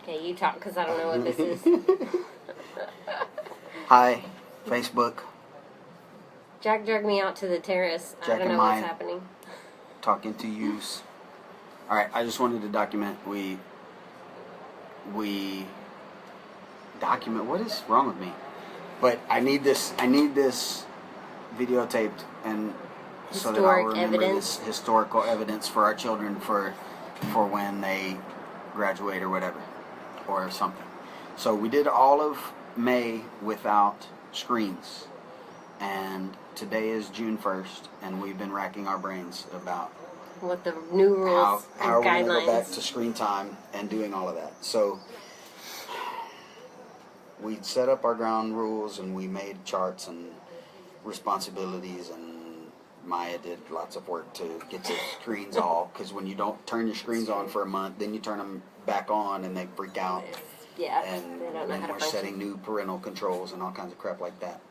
Okay, you talk because I don't know what this is. Hi, Facebook. Jack dragged me out to the terrace. Jack I don't and know what's Maya. happening. Talking to yous. Alright, I just wanted to document we document what is wrong with me? But I need this videotaped and so that I'll remember this historical evidence for our children for when they graduate or whatever. Or something. So we did all of May without screens. And today is June 1st, and we've been racking our brains about what the new rules how and we're guidelines. going to go back to screen time and doing all of that. So we set up our ground rules, and we made charts and responsibilities, and Maya did lots of work to get the screens all, because when you don't turn your screens on for a month, then you turn them back on and they freak out. Yeah, and they don't know how to we're function. setting new parental controls and all kinds of crap like that.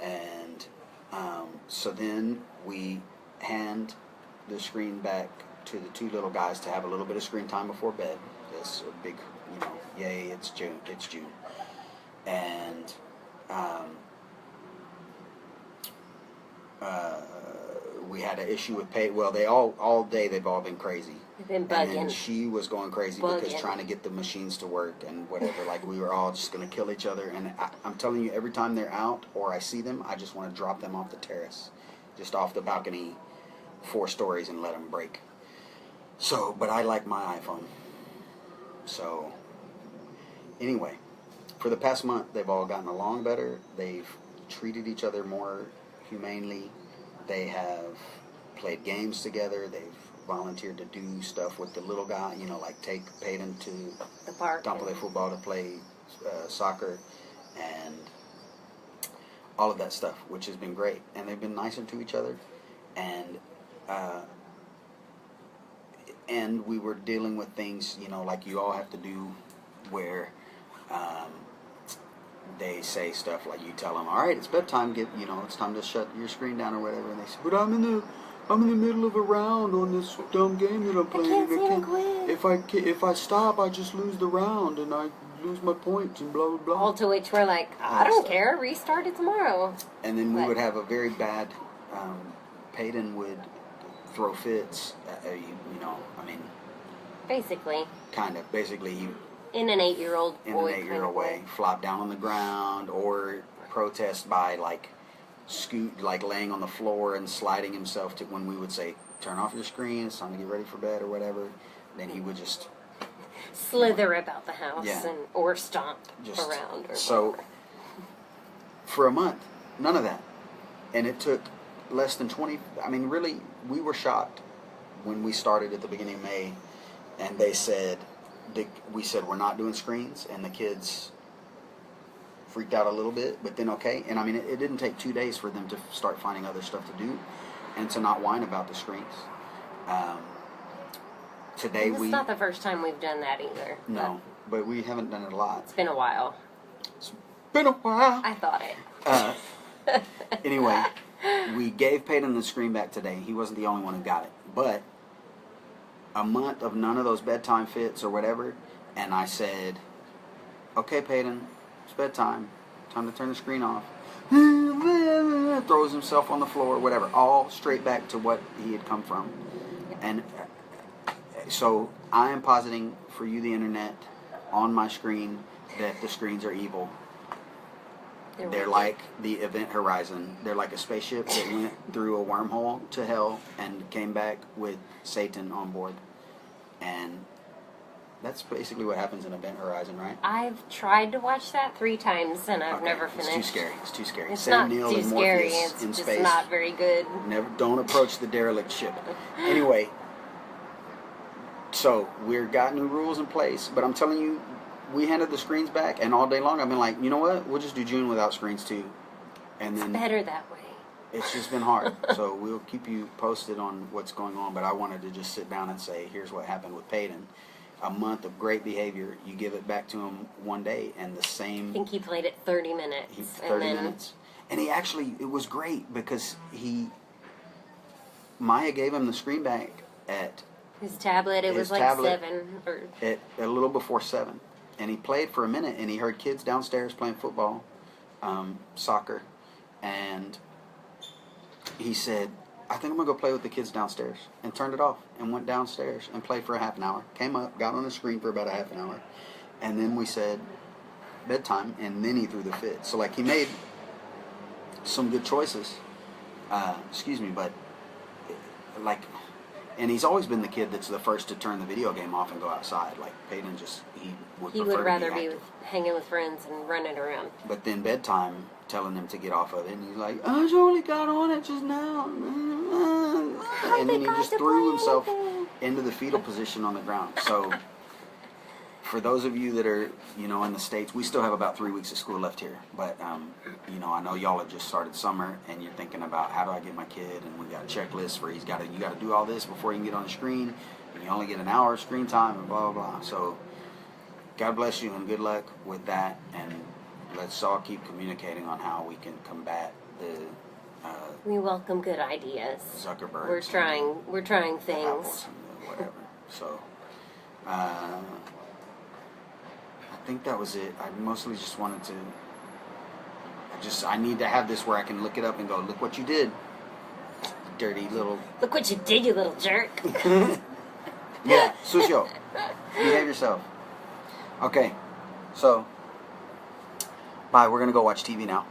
And so then we hand the screen back to the two little guys to have a little bit of screen time before bed. It's a big, yay, it's June. And we had an issue with pay. Well, they all day they've all been crazy. They've been bugging. And she was going crazy because trying to get the machines to work and whatever. Like we were all just going to kill each other. And I'm telling you, every time they're out or I see them, I just want to drop them off the terrace, just off the balcony, 4 stories, and let them break. So, but I like my iPhone. So, anyway, for the past month, they've all gotten along better. They've treated each other more humanely. They have played games together. They've volunteered to do stuff with the little guy, like take Peyton to the park, don't play football, to play soccer, and all of that stuff, which has been great. And they've been nicer to each other, and we were dealing with things, like you all have to do, where they say stuff like, you tell them, all right, it's bedtime, it's time to shut your screen down or whatever, and they say, but I'm in the middle of a round on this dumb game that I'm playing. If I stop, I just lose the round and I lose my points and blah blah blah. All to which we're like, I don't care, restart it tomorrow. And then we would have a very bad. Peyton would throw fits. Basically. Kind of. Basically, he. In an 8-year-old boy. In an 8-year-old way, flop down on the ground or protest by laying on the floor and sliding himself to when we would say, turn off your screen, it's time to get ready for bed or whatever. Then he would just slither about the house or stomp around. So for a month, none of that. And it took less than 20. Really, we were shocked when we started at the beginning of May, and they said, we said we're not doing screens, and the kids freaked out a little bit, but then okay. And it didn't take 2 days for them to start finding other stuff to do and to not whine about the screens. Today it's not the first time we've done that either. No, but we haven't done it a lot. It's been a while. I thought it. Anyway, we gave Peyton the screen back today. He wasn't the only one who got it, but a month of none of those bedtime fits or whatever, and I said, okay, Peyton, it's bedtime, time to turn the screen off. Throws himself on the floor, whatever, all straight back to what he had come from. And so I am positing for you, the internet, on my screen, that the screens are evil. They're like the Event Horizon. They're like a spaceship that went through a wormhole to hell and came back with Satan on board. And that's basically what happens in Event Horizon, right? I've tried to watch that 3 times and I've never finished. It's too scary. It's Sam not Neill too and scary. Morpheus It's in just space. not very good. Don't approach the derelict ship. Anyway, so we've got new rules in place, but I'm telling you, we handed the screens back, and all day long I've been like, you know what? We'll just do June without screens too. And then it's better that way. It's just been hard. So we'll keep you posted on what's going on, but I wanted to just sit down and say, here's what happened with Peyton. A month of great behavior. You give it back to him one day, and the same. I think he played it 30 minutes. 30 minutes. And he actually, it was great because Maya gave him the screen back at his tablet. It was like 7 or at a little before 7. and he played for a minute, and he heard kids downstairs playing football, soccer, and he said, I think I'm going to go play with the kids downstairs, and turned it off and went downstairs and played for a half an hour. Came up, got on the screen for about a half an hour, and then we said bedtime, and then he threw the fit. So, like, he made some good choices, but, like, and he's always been the kid that's the first to turn the video game off and go outside. Like, Peyton he would rather be hanging with friends and running around. But then bedtime, telling him to get off of it, and he's like, I only got on it just now. And then he just threw himself into the fetal position on the ground. So, for those of you that are, in the States, we still have about 3 weeks of school left here. But, I know y'all have just started summer, and you're thinking about, how do I get my kid? And we got a checklist where you got to do all this before you can get on the screen. And you only get an hour of screen time, and blah, blah, blah. So, God bless you, and good luck with that. And let's all keep communicating on how we can combat the we welcome good ideas. Zuckerberg. We're trying things. And whatever. So, I think that was it. I mostly just wanted to. I need to have this where I can look it up and go, look what you did, dirty little. Look what you did, you little jerk. Yeah, Susio, behave yourself. Okay, so bye. We're gonna go watch TV now.